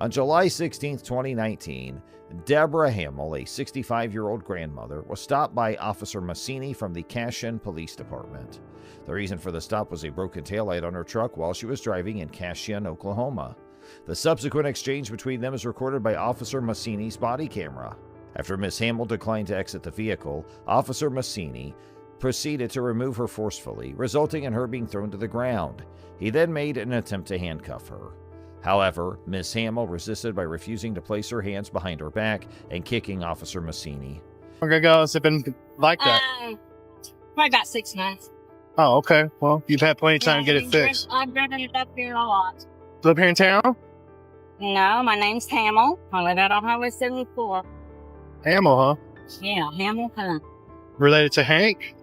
On July 16, 2019, Deborah Hamill, a 65-year-old grandmother, was stopped by Officer Massini from the Cashin Police Department. The reason for the stop was a broken taillight on her truck while she was driving in Cashin, Oklahoma. The subsequent exchange between them is recorded by Officer Massini's body camera. After Ms. Hamill declined to exit the vehicle, Officer Massini proceeded to remove her forcefully, resulting in her being thrown to the ground. He then made an attempt to handcuff her. However, Ms. Hamill resisted by refusing to place her hands behind her back and kicking Officer Massini. How long ago has it been like that? Probably about 6 months. Oh, okay. Well, you've had plenty of time to get it fixed. I've driven it up here a lot. Live here in town? No, my name's Hamill. I live out on Highway 74. Hamill, huh? Yeah, Hamill, huh? Related to Hank?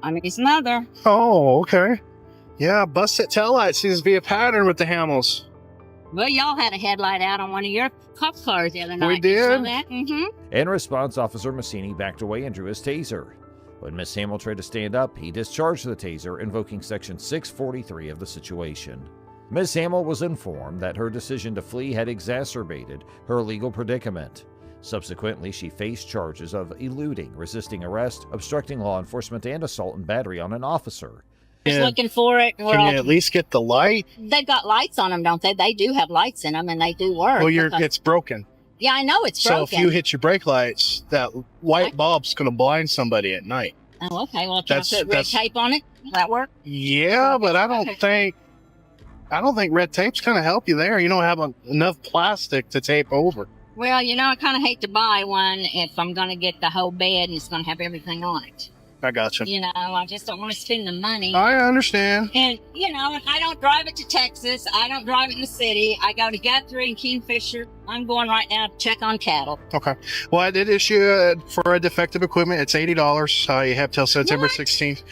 I'm his mother. Oh, okay. Yeah, busted taillight seems to be a pattern with the Hamills. Well, y'all had a headlight out on one of your cop cars the other night. We did? In response, Officer Massini backed away and drew his taser. When Ms. Hamill tried to stand up, he discharged the taser, invoking Section 643 of the situation. Ms. Hamill was informed that her decision to flee had exacerbated her legal predicament. Subsequently, she faced charges of eluding, resisting arrest, obstructing law enforcement, and assault and battery on an officer. Just looking for it. Can you at least get the light? They've got lights on them, don't they? They do have lights in them, and they do work. Well, it's broken. Yeah, I know it's broken. So if you hit your brake lights, that white bulb's going to blind somebody at night. Oh, okay. Well, can I put red tape on it? Will that work? Yeah, but I don't think red tape's going to help you there. You don't have enough plastic to tape over. Well, I kind of hate to buy one if I'm going to get the whole bed and it's going to have everything on it. I got you. I just don't want to spend the money. I understand. And, I don't drive it to Texas. I don't drive it in the city. I go to Guthrie and Kingfisher. I'm going right now to check on cattle. Okay. Well, I did issue for a defective equipment. It's $80. You have till September 16th.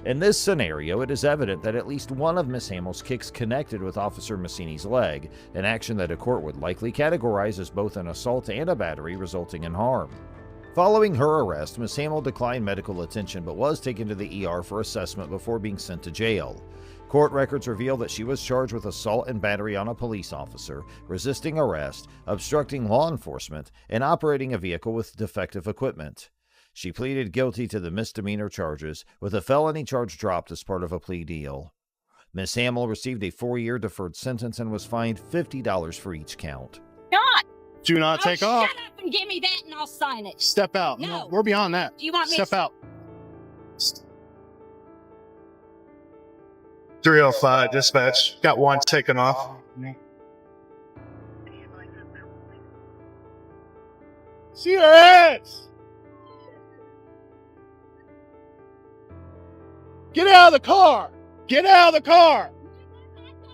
In this scenario, it is evident that at least one of Ms. Hamill's kicks connected with Officer Massini's leg, an action that a court would likely categorize as both an assault and a battery resulting in harm. Following her arrest, Ms. Hamill declined medical attention but was taken to the ER for assessment before being sent to jail. Court records reveal that she was charged with assault and battery on a police officer, resisting arrest, obstructing law enforcement, and operating a vehicle with defective equipment. She pleaded guilty to the misdemeanor charges, with a felony charge dropped as part of a plea deal. Ms. Hamill received a 4-year deferred sentence and was fined $50 for each count. Do not take off. Shut up and give me that and I'll sign it. Step out. No. We're beyond that. Do you want me Step out. 305 dispatch. Got one taken off. See your ass! Get out of the car! Get out of the car!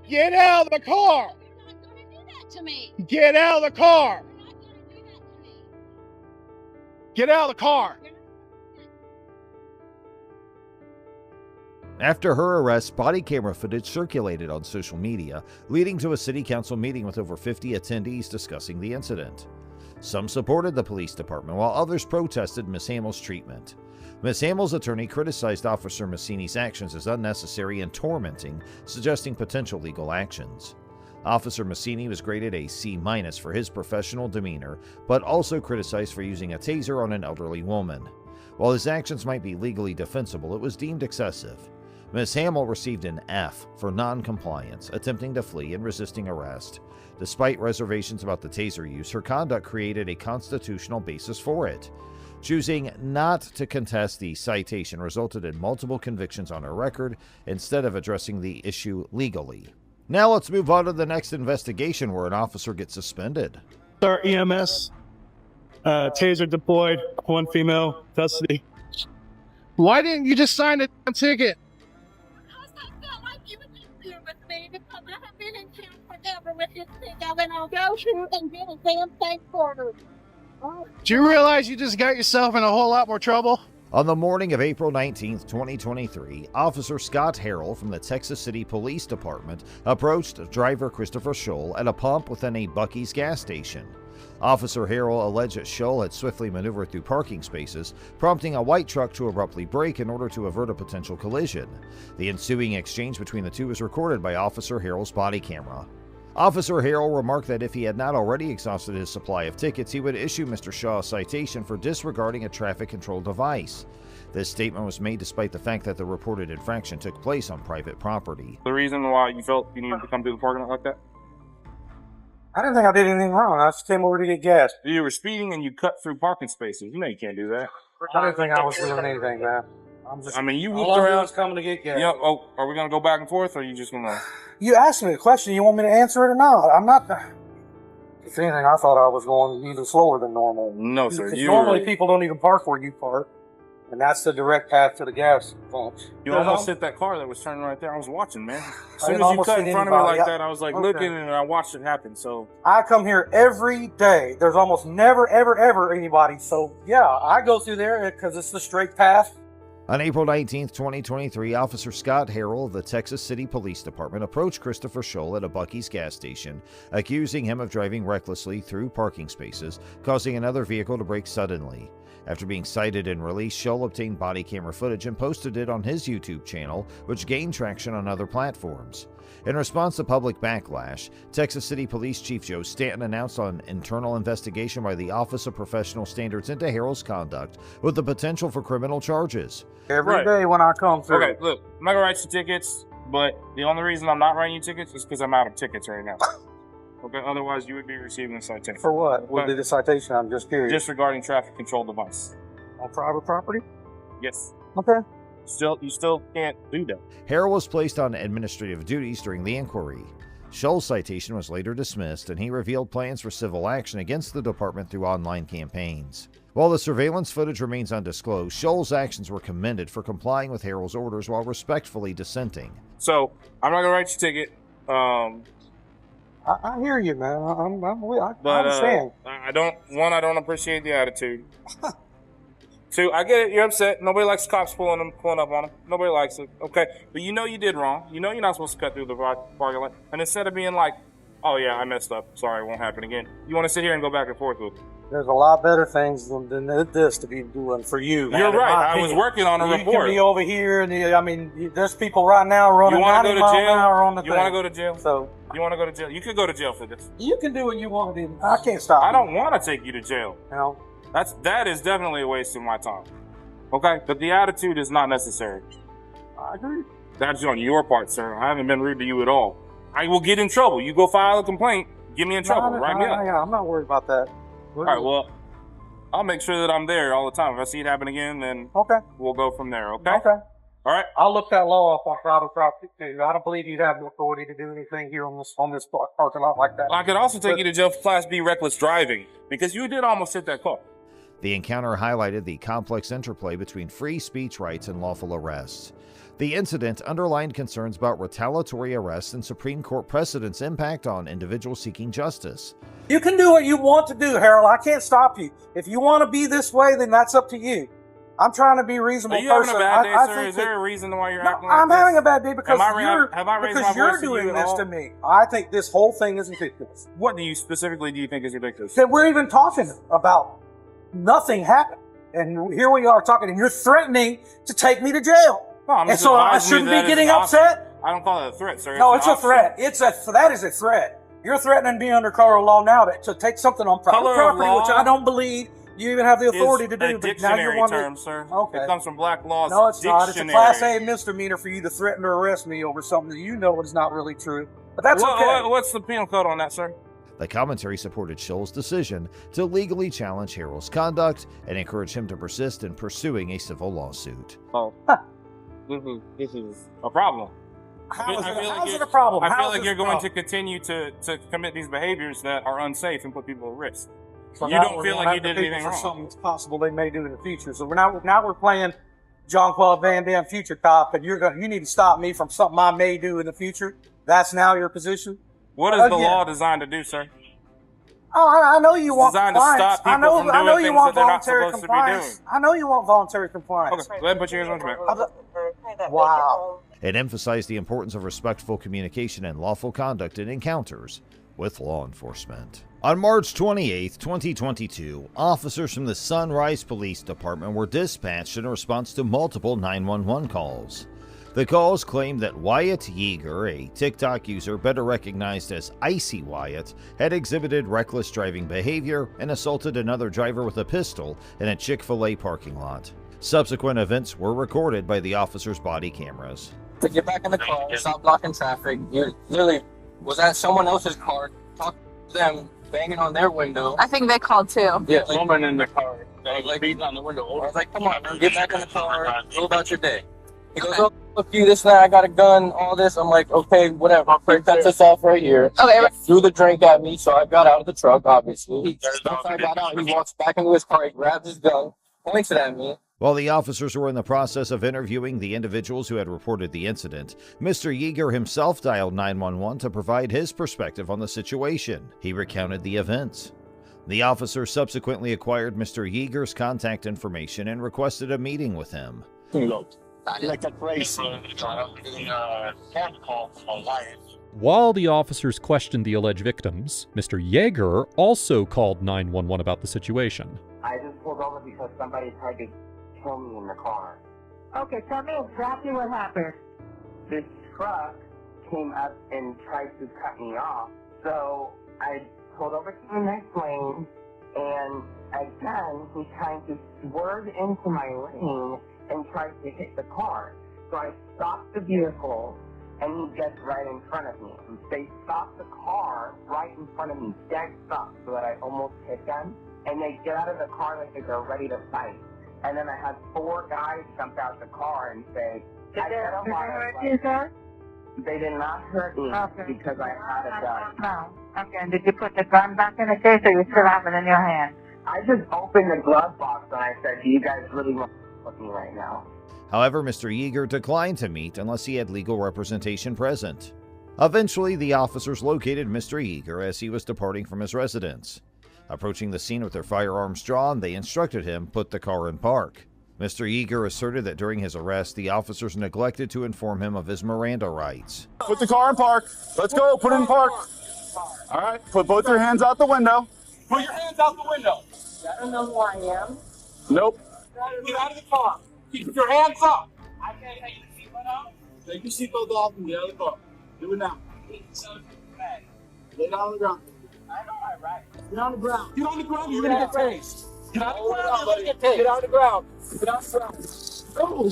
Get out of the car! to me. Get out of the car! Get out of the car! After her arrest, body camera footage circulated on social media, leading to a city council meeting with over 50 attendees discussing the incident. Some supported the police department, while others protested Ms. Hamill's treatment. Ms. Hamill's attorney criticized Officer Massini's actions as unnecessary and tormenting, suggesting potential legal actions. Officer Massini was graded a C- for his professional demeanor, but also criticized for using a taser on an elderly woman. While his actions might be legally defensible, it was deemed excessive. Ms. Hamill received an F for non-compliance, attempting to flee and resisting arrest. Despite reservations about the taser use, her conduct created a constitutional basis for it. Choosing not to contest the citation resulted in multiple convictions on her record instead of addressing the issue legally. Now let's move on to the next investigation where an officer gets suspended. Sir, EMS, taser deployed, one female, custody. Why didn't you just sign a ticket? Because I felt like you would be here with me because I have been in town forever with this thing. I'll go through and get a damn thing for her. Do you realize you just got yourself in a whole lot more trouble? On the morning of April 19, 2023, Officer Scott Harrell from the Texas City Police Department approached driver Christopher Scholl at a pump within a Buc-ee's gas station. Officer Harrell alleged that Scholl had swiftly maneuvered through parking spaces, prompting a white truck to abruptly brake in order to avert a potential collision. The ensuing exchange between the two was recorded by Officer Harrell's body camera. Officer Harrell remarked that if he had not already exhausted his supply of tickets, he would issue Mr. Shaw a citation for disregarding a traffic control device. This statement was made despite the fact that the reported infraction took place on private property. The reason why you felt you needed to come through the parking lot like that? I didn't think I did anything wrong. I just came over to get gas. You were speeding and you cut through parking spaces. You know you can't do that. I didn't think I was doing anything, man. I mean, you all whooped I around. was coming to get gas. Yeah. Oh, are we gonna go back and forth, or are you just gonna? You asked me a question. You want me to answer it or not? I'm not. If anything, I thought I was going even slower than normal. No, sir. Because normally people don't even park where you park, and that's the direct path to the gas pump. You almost hit that car that was turning right there. I was watching, man. As soon as you almost cut in hit front of me anybody. like that, I was like Okay. looking and I watched it happen. So I come here every day. There's almost never, ever anybody. So yeah, I go through there because it's the straight path. On April 19, 2023, Officer Scott Harrell of the Texas City Police Department approached Christopher Scholl at a Buc-ee's gas station, accusing him of driving recklessly through parking spaces, causing another vehicle to brake suddenly. After being cited and released, Scholl obtained body camera footage and posted it on his YouTube channel, which gained traction on other platforms. In response to public backlash, Texas City Police Chief Joe Stanton announced an internal investigation by the Office of Professional Standards into Harrell's conduct with the potential for criminal charges. Every day when I come through. okay, look, I'm not gonna write you tickets, but the only reason I'm not writing you tickets is because I'm out of tickets right now. Okay, otherwise you would be receiving a citation. For what? Would be the citation? I'm just curious. Disregarding traffic control device. On private property? Yes. Okay. You still can't do that. Harrell was placed on administrative duties during the inquiry. Scholl's citation was later dismissed, and he revealed plans for civil action against the department through online campaigns. While the surveillance footage remains undisclosed, Scholl's actions were commended for complying with Harrell's orders while respectfully dissenting. So I'm not gonna write you a ticket. I hear you, man. I But understand. I don't appreciate the attitude. Two, I get it. You're upset. Nobody likes cops pulling up on them. Nobody likes it. Okay, but you know you did wrong. You know you're not supposed to cut through the parking lot. And instead of being like, "Oh yeah, I messed up. Sorry, it won't happen again," you want to sit here and go back and forth with. There's a lot better things than this to be doing for you. You're man, right. I was working on a you report. can be over here, and there's people right now running 90 miles an hour on the thing. You want to go to jail? So you want to go to jail? You could go to jail for this. you can do what you want to do. I can't stop. I don't want to take you to jail. You know, That is definitely a waste of my time. Okay, but the attitude is not necessary. I agree. That's on your part, sir. I haven't been rude to you at all. I will get in trouble. You go file a complaint, get me in trouble. Write me up. I'm not worried about that. All right, well, I'll make sure that I'm there all the time. If I see it happen again, then Okay. we'll go from there, okay? Okay. All right? I'll look that law up on private property too. I don't believe you'd have the authority to do anything here on this parking lot like that. I could also take you to jail for Class B reckless driving because you did almost hit that car. The encounter highlighted the complex interplay between free speech rights and lawful arrests. The incident underlined concerns about retaliatory arrests and Supreme Court precedent's impact on individuals seeking justice. You can do what you want to do, Harrell. I can't stop you. If you want to be this way, then that's up to you. I'm trying to be a reasonable Are you having person. a bad day, I sir? think Is there a reason why you're No, acting like I'm this? having a bad day because Have I you're raised my you're voice to you doing at this all? to me. I think this whole thing is ridiculous. What do you think is ridiculous? That we're even talking about nothing happened, and here we are talking, and you're threatening to take me to jail. No, I'm And just so I advising you shouldn't that be getting it's an option. upset. I don't call it a threat, sir. No, an it's a option. threat. That is a threat. You're threatening me under color of law now to take something on private Color of property, law which I don't believe you even have the authority to It's do. a But now you're dictionary wondering. term, sir. Okay. It comes from Black Law's No, it's not. It's a dictionary. Class A misdemeanor for you to threaten to arrest me over something that you know is not really true. But that's okay. What's the penal code on that, sir? The commentary supported Scholl's decision to legally challenge Harrell's conduct and encouraged him to persist in pursuing a civil lawsuit. Oh, this is a problem. How's like it a problem? I feel How is like this you're a going to problem? continue to commit these behaviors that are unsafe and put people at risk. So You now don't we're feel going like you after did people anything for wrong. something that's possible they may do in the future. So now we're playing Jean-Claude Van Damme future cop, and you need to stop me from something I may do in the future. That's now your position. What is the Again. law designed to do, sir? Oh, I know you want designed to compliance. stop people from I know doing you things want that they're not voluntary supposed to be compliance. doing. I know you want voluntary compliance. Okay, go ahead and put your hands on your back. Wow. It emphasized the importance of respectful communication and lawful conduct in encounters with law enforcement. On March 28, 2022, officers from the Sunrise Police Department were dispatched in response to multiple 911 calls. The calls claimed that Wyatt Yeager, a TikTok user better recognized as Icy Wyatt, had exhibited reckless driving behavior and assaulted another driver with a pistol in a Chick-fil-A parking lot. Subsequent events were recorded by the officer's body cameras. To get back in the car, stop blocking traffic. You literally was at someone else's car, talking to them, banging on their window. I think they called too. Yeah, woman in the car. Like beating on the window. I was like, come on, man, get back in the car, go about your day. He goes, oh, look you, this, that, I got a gun, all this. I'm like, okay, whatever. He cuts us off right here. Okay. Threw the drink at me, so I got out of the truck, obviously. Once I got out, he walks back into his car, he grabs his gun, points it at me. While the officers were in the process of interviewing the individuals who had reported the incident, Mr. Yeager himself dialed 911 to provide his perspective on the situation. He recounted the events. The officer subsequently acquired Mr. Yeager's contact information and requested a meeting with him. While the officers questioned the alleged victims, Mr. Yeager also called 911 about the situation. I just pulled over because somebody tried to kill me in the car. Okay, tell me exactly what happened. This truck came up and tried to cut me off, so I pulled over to the next lane, and again, he's trying to swerve into my lane and tries to hit the car. So I stopped the vehicle, and he gets right in front of me. They stopped the car right in front of me, dead stop, so that I almost hit them. And they get out of the car like they're ready to fight. And then I had 4 guys jump out the car and say, Did they hurt you, sir? They did not hurt me because I had a gun. No. Okay, and did you put the gun back in the case, or you still have it in your hand? I just opened the glove box and I said, do you guys really want to with me right now? However, Mr. Yeager declined to meet unless he had legal representation present. Eventually, the officers located Mr. Yeager as he was departing from his residence. Approaching the scene with their firearms drawn, they instructed him put the car in park. Mr. Yeager asserted that during his arrest, the officers neglected to inform him of his Miranda rights. Put the car in park. Let's go. Put it in park. All right. Put both your hands out the window. Put your hands out the window. I don't know who I am. Nope. Get out of the car. Keep your hands up. I can't take your seatbelt off. Take your seatbelt off and get out of the car. Do it now. Lay down on the ground. I know my rights. Get on the ground. Get on the ground. You're gonna get tased. Get on the ground. You're gonna get tased. Get on the ground. Get on the ground. Go.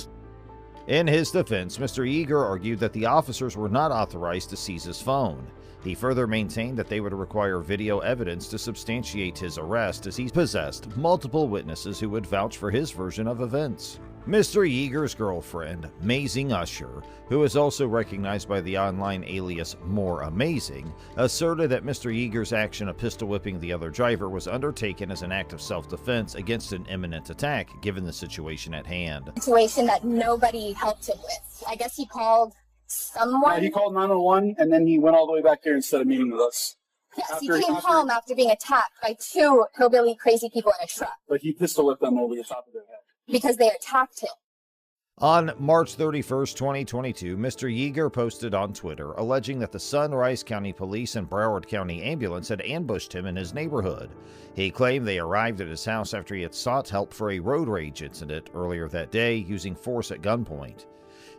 In his defense, Mr. Yeager argued that the officers were not authorized to seize his phone. He further maintained that they would require video evidence to substantiate his arrest, as he possessed multiple witnesses who would vouch for his version of events. Mr. Yeager's girlfriend, Mazing Usher, who is also recognized by the online alias More Amazing, asserted that Mr. Yeager's action of pistol whipping the other driver was undertaken as an act of self-defense against an imminent attack, given the situation at hand. Situation that nobody helped him with. I guess he called someone. He called 911 and then he went all the way back here instead of meeting with us. Yes, he came home after being attacked by 2 hillbilly crazy people in a truck. But he pistol whipped them over the top of their head. Because they attacked him. On March 31st, 2022, Mr. Yeager posted on Twitter alleging that the Sunrise County Police and Broward County Ambulance had ambushed him in his neighborhood. He claimed they arrived at his house after he had sought help for a road rage incident earlier that day using force at gunpoint.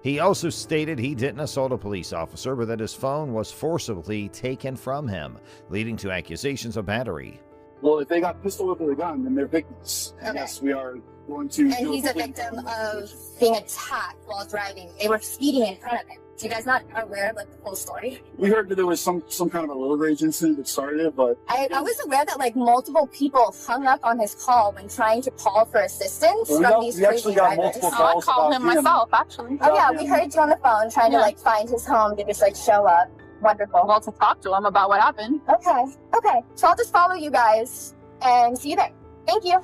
He also stated he didn't assault a police officer, but that his phone was forcibly taken from him, leading to accusations of battery. Well, if they got pistol whipped with a gun, then they're victims. And yes, we are going to... And he's a victim of being attacked while driving. They were speeding in front of him. So you guys not aware of the full story? We heard that there was some kind of a road rage incident that started it, but... I was aware that multiple people hung up on his call when trying to call for assistance from these crazy drivers. I called him myself, actually. Oh yeah, we heard you on the phone trying to find his home to just show up. Wonderful. Well, to talk to him about what happened. Okay. So I'll just follow you guys and see you there. Thank you.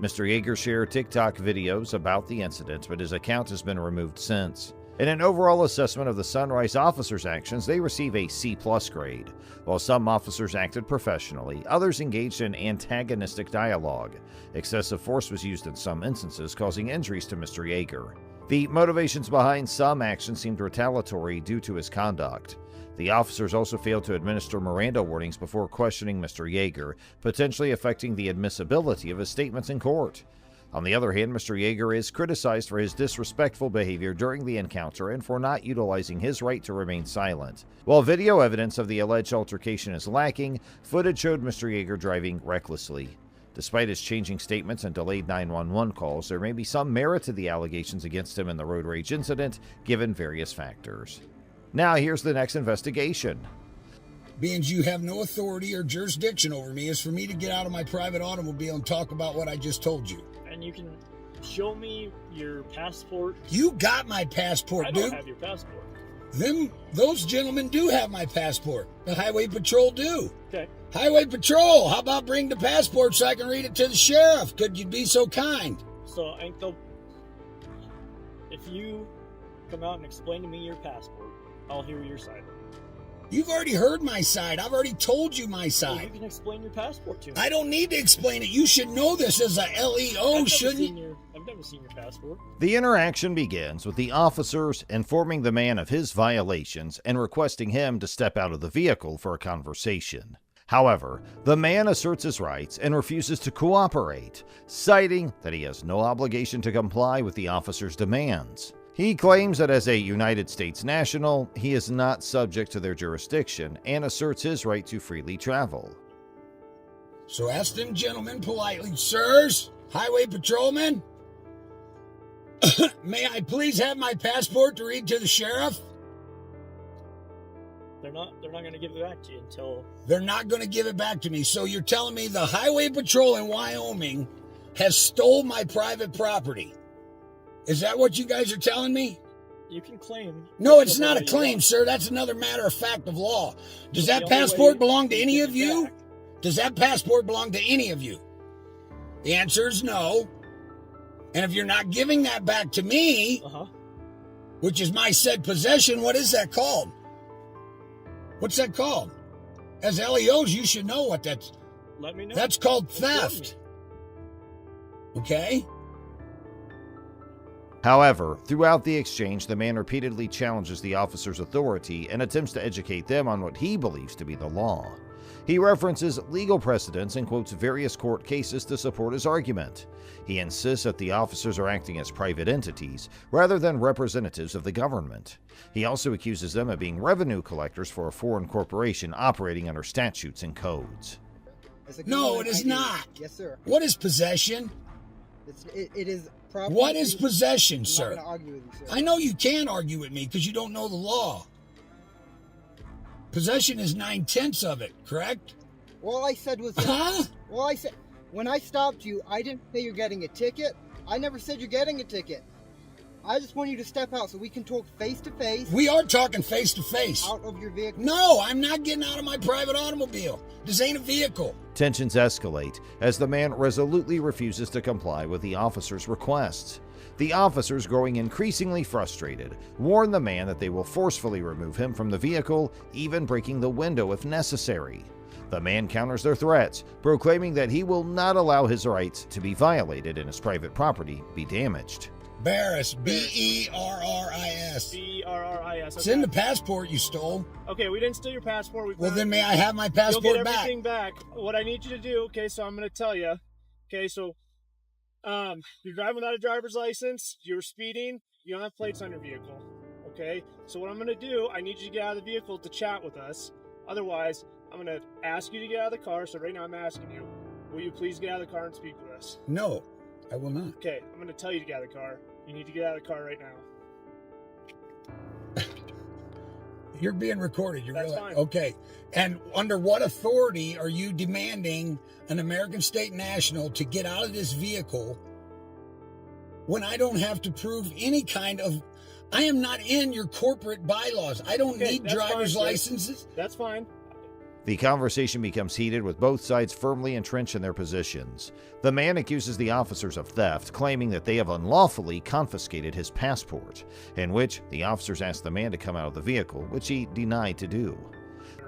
Mr. Yeager shared TikTok videos about the incident, but his account has been removed since. In an overall assessment of the Sunrise officers' actions, they receive a C+ grade. While some officers acted professionally, others engaged in antagonistic dialogue. Excessive force was used in some instances, causing injuries to Mr. Yeager. The motivations behind some actions seemed retaliatory due to his conduct. The officers also failed to administer Miranda warnings before questioning Mr. Yeager, potentially affecting the admissibility of his statements in court. On the other hand, Mr. Yeager is criticized for his disrespectful behavior during the encounter and for not utilizing his right to remain silent. While video evidence of the alleged altercation is lacking, footage showed Mr. Yeager driving recklessly. Despite his changing statements and delayed 911 calls, there may be some merit to the allegations against him in the road rage incident, given various factors. Now here's the next investigation. Being you have no authority or jurisdiction over me is for me to get out of my private automobile and talk about what I just told you. And you can show me your passport. You got my passport, dude. I don't have your passport. Those gentlemen do have my passport. The Highway Patrol do. Okay. Highway Patrol, how about bring the passport so I can read it to the sheriff? Could you be so kind? So, if you come out and explain to me your passport, I'll hear your side. You've already heard my side. I've already told you my Well, side. you can explain your passport to me. I don't need to explain it. You should know this as a LEO, shouldn't you? I've never seen your passport. The interaction begins with the officers informing the man of his violations and requesting him to step out of the vehicle for a conversation. However, the man asserts his rights and refuses to cooperate, citing that he has no obligation to comply with the officers' demands. He claims that as a United States national, he is not subject to their jurisdiction and asserts his right to freely travel. So ask them gentlemen politely, sirs, highway patrolmen, may I please have my passport to read to the sheriff? They're not going to give it back to you until... They're not going to give it back to me. So you're telling me the Highway Patrol in Wyoming has stole my private property? Is that what you guys are telling me? You can claim... No, it's not a claim, sir. That's another matter of fact of law. Does that passport belong to any of you? Does that passport belong to any of you? The answer is no. And if you're not giving that back to me, which is my said possession, what is that called? What's that called? As LEOs, you should know what that's... Let me know. That's called theft. Okay? However, throughout the exchange, the man repeatedly challenges the officer's authority and attempts to educate them on what he believes to be the law. He references legal precedents and quotes various court cases to support his argument. He insists that the officers are acting as private entities rather than representatives of the government. He also accuses them of being revenue collectors for a foreign corporation operating under statutes and codes. No, it is not. Yes, sir. What is possession? It is property. What is possession, I'm sir? not going to argue with you, sir. I know you can argue with me because you don't know the law. Possession is 9/10 of it, correct? All I said was... All I said... When I stopped you, I didn't say you're getting a ticket. I never said you're getting a ticket. I just want you to step out so we can talk face to face. We are talking face to face. Out of your vehicle. No, I'm not getting out of my private automobile. This ain't a vehicle. Tensions escalate as the man resolutely refuses to comply with the officer's requests. The officers, growing increasingly frustrated, warn the man that they will forcefully remove him from the vehicle, even breaking the window if necessary. The man counters their threats, proclaiming that he will not allow his rights to be violated and his private property be damaged. Barris, B-E-R-R-I-S. B-E-R-R-I-S. It's in the passport you stole. Okay, we didn't steal your passport. Well, then may I have my passport You'll get back? everything back. What I need you to do, okay, so I'm going to tell you. Okay, so you're driving without a driver's license, you're speeding, you don't have plates on your vehicle. Okay, so what I'm going to do, I need you to get out of the vehicle to chat with us. Otherwise, I'm going to ask you to get out of the car. So right now I'm asking you, will you please get out of the car and speak with us? No, I will not. Okay, I'm going to tell you to get out of the car. You need to get out of the car right now. You're being recorded. That's fine. Okay. And under what authority are you demanding an American state national to get out of this vehicle when I don't have to prove any kind of... I am not in your corporate bylaws. I don't need driver's licenses. That's fine. The conversation becomes heated with both sides firmly entrenched in their positions. The man accuses the officers of theft, claiming that they have unlawfully confiscated his passport, in which the officers ask the man to come out of the vehicle, which he denied to do.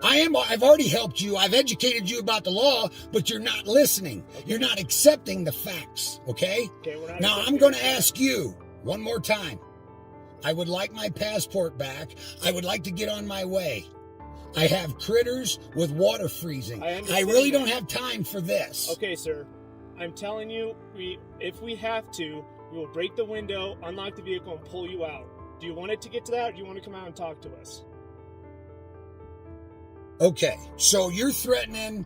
I've already helped you. I've educated you about the law, but you're not listening. You're not accepting the facts, okay? Now, I'm going to ask you one more time. I would like my passport back. I would like to get on my way. I have critters with water freezing. I really don't have time for this. Okay, sir. I'm telling you, if we have to, we will break the window, unlock the vehicle, and pull you out. Do you want it to get to that, or do you want to come out and talk to us? Okay, so you're threatening...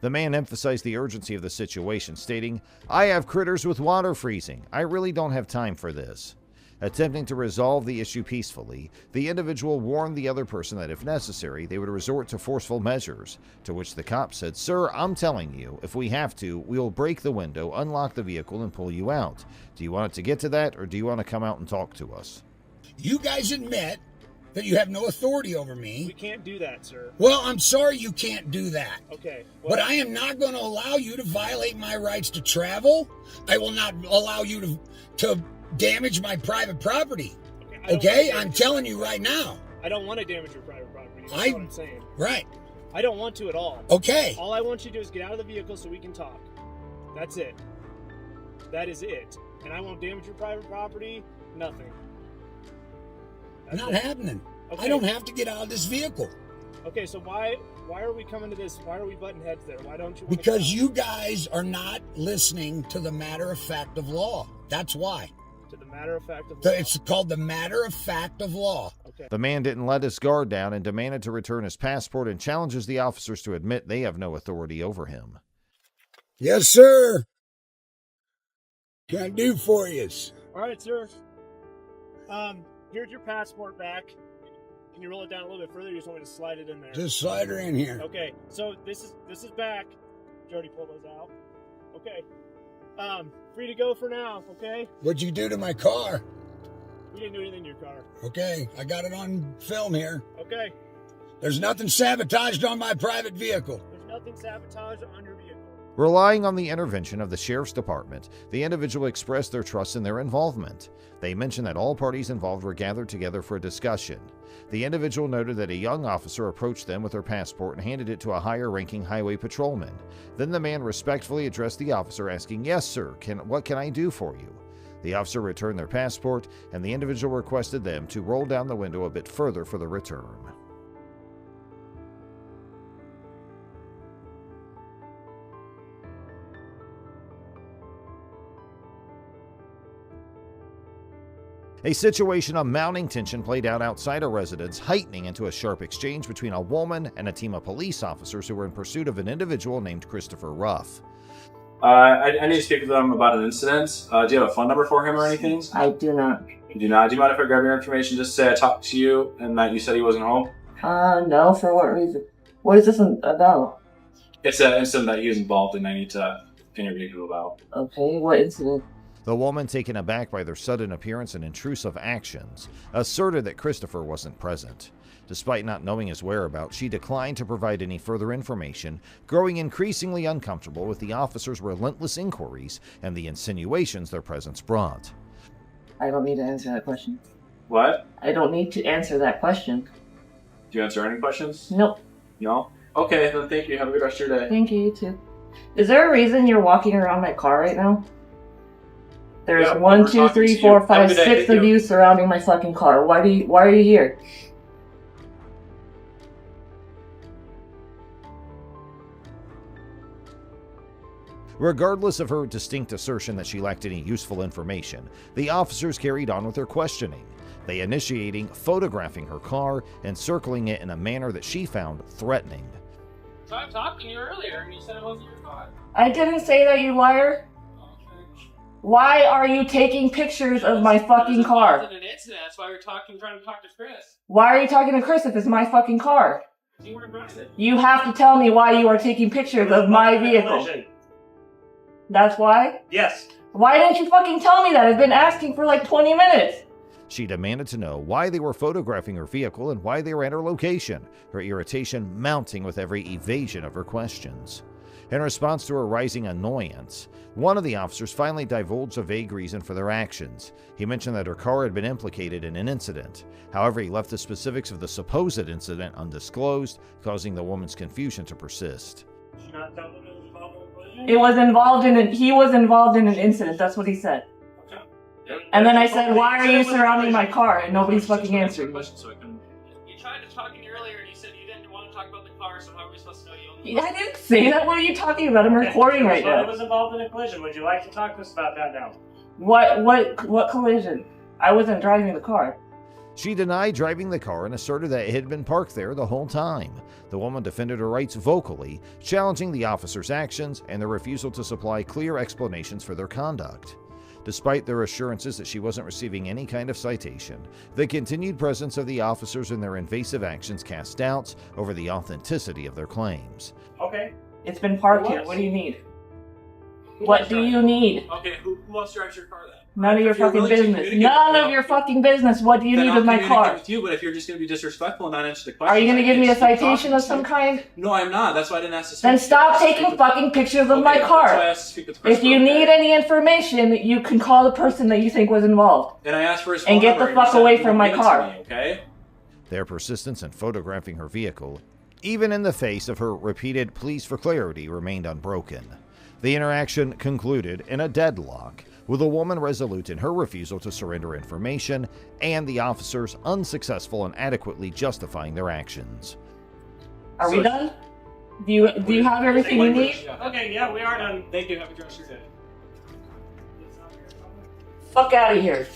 The man emphasized the urgency of the situation, stating, "I have critters with water freezing. I really don't have time for this." Attempting to resolve the issue peacefully, the individual warned the other person that if necessary, they would resort to forceful measures, to which the cop said, "Sir, I'm telling you, if we have to, we'll break the window, unlock the vehicle, and pull you out. Do you want it to get to that, or do you want to come out and talk to us?" You guys admit that you have no authority over me. We can't do that, sir. Well, I'm sorry you can't do that. Okay. But I am not going to allow you to violate my rights to travel. I will not allow you to damage my private property. Okay? I'm telling you right now. I don't want to damage your private property. That's what I'm saying. Right. I don't want to at all. Okay. All I want you to do is get out of the vehicle so we can talk. That's it. That is it. And I won't damage your private property. Nothing. That's not it. happening. Okay. I don't have to get out of this vehicle. Okay, so why are we coming to this? Why are we butting heads there? Why don't you? Because you guys are not listening to the matter of fact of law. That's why. To the matter of fact of law. It's called the matter of fact of law. Okay. The man didn't let his guard down and demanded to return his passport and challenges the officers to admit they have no authority over him. Yes, sir. Can I do for you? All right, sir. Here's your passport back. Can you roll it down a little bit further? You just want me to slide it in there? Just slide her in here. Okay, so this is back. Jody, pull those out. Okay. Free to go for now, okay? What'd you do to my car? We didn't do anything to your car. Okay, I got it on film here. Okay. There's nothing sabotaged on my private vehicle. There's nothing sabotaged on your vehicle. Relying on the intervention of the sheriff's department, the individual expressed their trust in their involvement. They mentioned that all parties involved were gathered together for a discussion. The individual noted that a young officer approached them with their passport and handed it to a higher-ranking highway patrolman. Then the man respectfully addressed the officer, asking, "Yes, sir, what can I do for you?" The officer returned their passport, and the individual requested them to roll down the window a bit further for the return. A situation of mounting tension played out outside a residence, heightening into a sharp exchange between a woman and a team of police officers who were in pursuit of an individual named Christopher Ruff. I need to speak with them about an incident. Do you have a phone number for him or anything? I do not. You do not? Do you mind if I grab your information just to say I talked to you and that you said he wasn't home? No, for what reason? What is this about? It's an incident that he was involved in. I need to interview you about. Okay, what incident? The woman, taken aback by their sudden appearance and intrusive actions, asserted that Christopher wasn't present. Despite not knowing his whereabouts, she declined to provide any further information, growing increasingly uncomfortable with the officers' relentless inquiries and the insinuations their presence brought. I don't need to answer that question. What? I don't need to answer that question. Do you answer any questions? Nope. No? Okay, then thank you. Have a good rest of your day. Thank you, you too. Is there a reason you're walking around my car right now? There's 1, 2, 3, 4, 5, 6 of you surrounding my fucking car. Why are you here? Regardless of her distinct assertion that she lacked any useful information, the officers carried on with their questioning, they initiating photographing her car and circling it in a manner that she found threatening. So I talked to you earlier and you said it wasn't your car. I didn't say that, you liar. Why are you taking pictures of my fucking car? It wasn't an incident. That's why we're trying to talk to Chris. Why are you talking to Chris if it's my fucking car? You weren't driving. You have to tell me why you are taking pictures of my vehicle. That's why? Yes. Why didn't you fucking tell me that? I've been asking for like 20 minutes. She demanded to know why they were photographing her vehicle and why they were at her location, her irritation mounting with every evasion of her questions. In response to her rising annoyance, one of the officers finally divulged a vague reason for their actions. He mentioned that her car had been implicated in an incident. However, he left the specifics of the supposed incident undisclosed, causing the woman's confusion to persist. He was involved in an incident, that's what he said. And then I said, why are you surrounding my car? And nobody's fucking answering me. You tried to talk to me earlier and you said you didn't want to talk about the car, so how are we supposed to know you? I didn't say that. What are you talking about? I'm recording right now. I was involved in a collision. Would you like to talk to us about that now? What collision? I wasn't driving the car. She denied driving the car and asserted that it had been parked there the whole time. The woman defended her rights vocally, challenging the officers' actions and their refusal to supply clear explanations for their conduct. Despite their assurances that she wasn't receiving any kind of citation, the continued presence of the officers and their invasive actions cast doubts over the authenticity of their claims. Okay. It's been parked here. What do you need? What do you need? Okay, who else drives your car then? None of your fucking business. None of your fucking business. What do you need with my car? With you, but if you're just going to be disrespectful and not answer the question, are you going to give me a citation of some kind? No, I'm not. That's why I didn't ask to speak. Then stop taking fucking pictures of my car. That's why I asked to speak with the if you need any information, you can call the person that you think was involved. And I asked for his phone and get number, the fuck away from my car. Okay? Their persistence in photographing her vehicle, even in the face of her repeated pleas for clarity, remained unbroken. The interaction concluded in a deadlock, with a woman resolute in her refusal to surrender information and the officers unsuccessful in adequately justifying their actions. Are we done? Do you have everything you need? Okay, yeah, we are done. Thank you. Have a good rest of your day. Fuck out of here.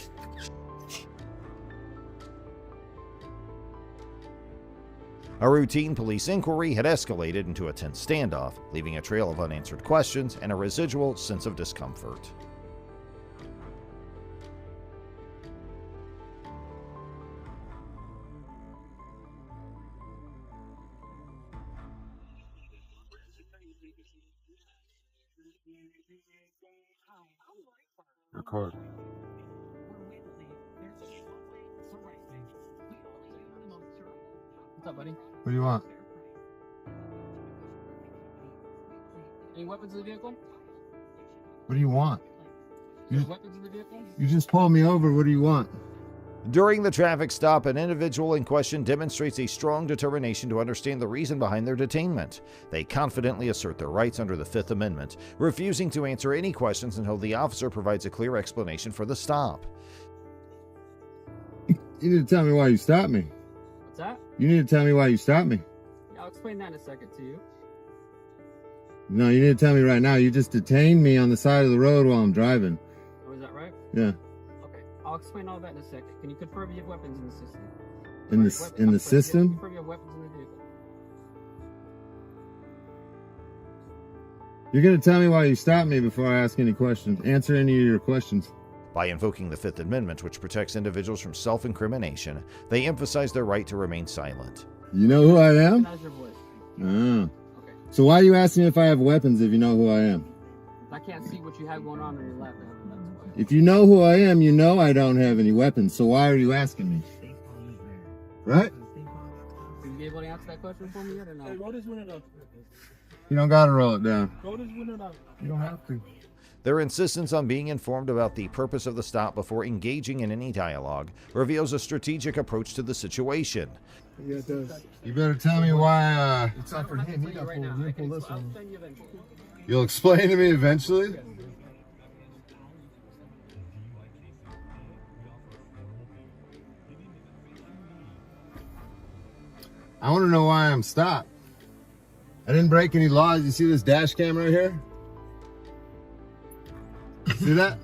A routine police inquiry had escalated into a tense standoff, leaving a trail of unanswered questions and a residual sense of discomfort. Record. What's up, buddy? What do you want? Any weapons in the vehicle? What do you want? Weapons in the vehicle? You just pulled me over. What do you want? During the traffic stop, an individual in question demonstrates a strong determination to understand the reason behind their detainment. They confidently assert their rights under the Fifth Amendment, refusing to answer any questions until the officer provides a clear explanation for the stop. You need to tell me why you stopped me. What's that? You need to tell me why you stopped me. Yeah, I'll explain that in a second to you. No, you need to tell me right now. You just detained me on the side of the road while I'm driving. Oh, is that right? Yeah. Okay, I'll explain all that in a second. Can you confirm you have weapons in the system? In the system? Confirm you have weapons in the vehicle. You're going to tell me why you stopped me before I ask any questions. Answer any of your questions. By invoking the Fifth Amendment, which protects individuals from self-incrimination, they emphasize their right to remain silent. You know who I am? How's your voice? Ah. Okay. So why are you asking me if I have weapons if you know who I am? I can't see what you have going on your lap. If you know who I am, you know I don't have any weapons. So why are you asking me? Right? Will you be able to answer that question for me yet or not? Hey, roll this window down. You don't got to roll it down. Roll this window down. You don't have to. Their insistence on being informed about the purpose of the stop before engaging in any dialogue reveals a strategic approach to the situation. Yeah, it does. You better tell me why. It's not for him. He got pulled this one. You'll explain to me eventually? I want to know why I'm stopped. I didn't break any laws. You see this dash cam right here? See that?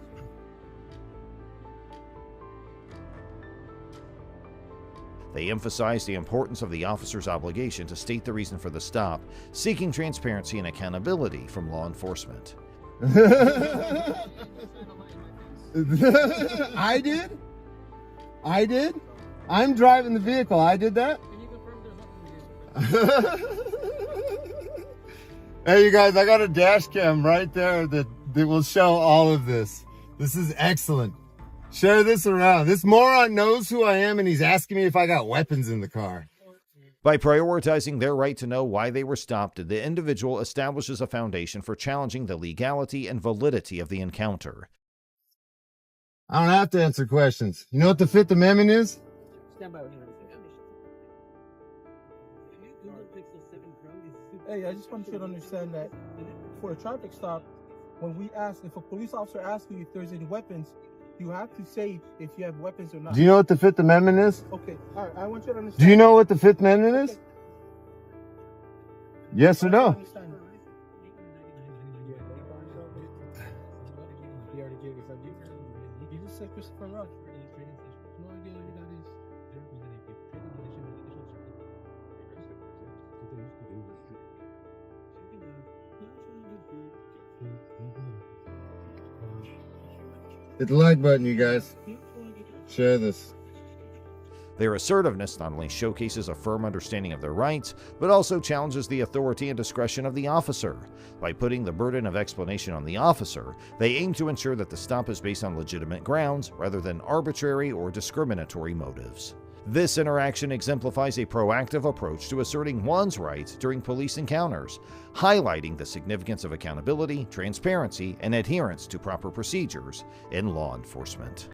They emphasize the importance of the officer's obligation to state the reason for the stop, seeking transparency and accountability from law enforcement. I did? I did? I'm driving the vehicle. I did that? Hey, you guys, I got a dash cam right there that will show all of this. This is excellent. Share this around. This moron knows who I am, and he's asking me if I got weapons in the car. By prioritizing their right to know why they were stopped, the individual establishes a foundation for challenging the legality and validity of the encounter. I don't have to answer questions. You know what the Fifth Amendment is? Stand by with him. Hey, I just want you to understand that for a traffic stop, if a police officer asks you if there's any weapons, you have to say if you have weapons or not. Do you know what the Fifth Amendment is? Okay, all right, I want you to understand. Do you know what the Fifth Amendment is? Yes or no? You just said Christopher Rush. Hit the like button, you guys. Share this. Their assertiveness not only showcases a firm understanding of their rights, but also challenges the authority and discretion of the officer. By putting the burden of explanation on the officer, they aim to ensure that the stop is based on legitimate grounds rather than arbitrary or discriminatory motives. This interaction exemplifies a proactive approach to asserting one's rights during police encounters, highlighting the significance of accountability, transparency, and adherence to proper procedures in law enforcement.